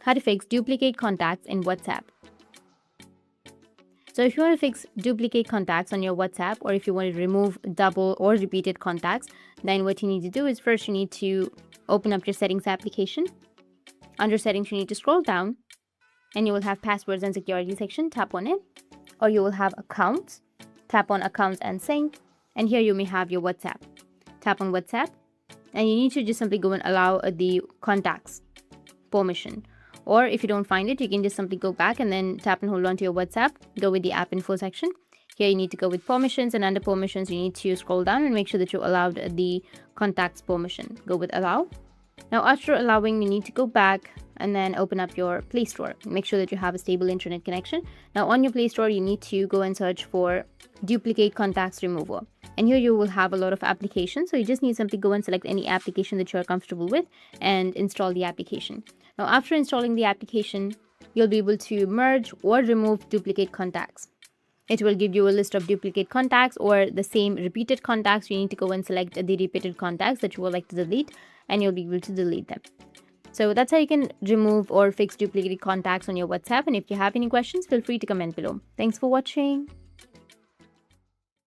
how to fix duplicate contacts in WhatsApp. So if you want to fix duplicate contacts on your WhatsApp, or if you want to remove double or repeated contacts, then what you need to do is first you need to open up your settings application. Under settings, you need to scroll down and you will have passwords and security section. Tap on it. Or you will have accounts. Tap on accounts and sync. And here you may have your WhatsApp. Tap on WhatsApp. And you need to just simply go and allow the contacts permission. Or if you don't find it, you can just simply go back and then tap and hold on to your WhatsApp. Go with the app info section. Here you need to go with permissions, and under permissions you need to scroll down and make sure that you allowed the contacts permission. Go with allow. Now after allowing, you need to go back and then open up your Play Store. Make sure that you have a stable internet connection. Now on your Play Store, you need to go and search for duplicate contacts remover. And here you will have a lot of applications. So you just need to simply go and select any application that you're comfortable with and install the application. Now after installing the application, you'll be able to merge or remove duplicate contacts. It will give you a list of duplicate contacts or the same repeated contacts. You need to go and select the repeated contacts that you would like to delete, and you'll be able to delete them. So that's how you can remove or fix duplicate contacts on your WhatsApp. And if you have any questions, feel free to comment below. Thanks for watching.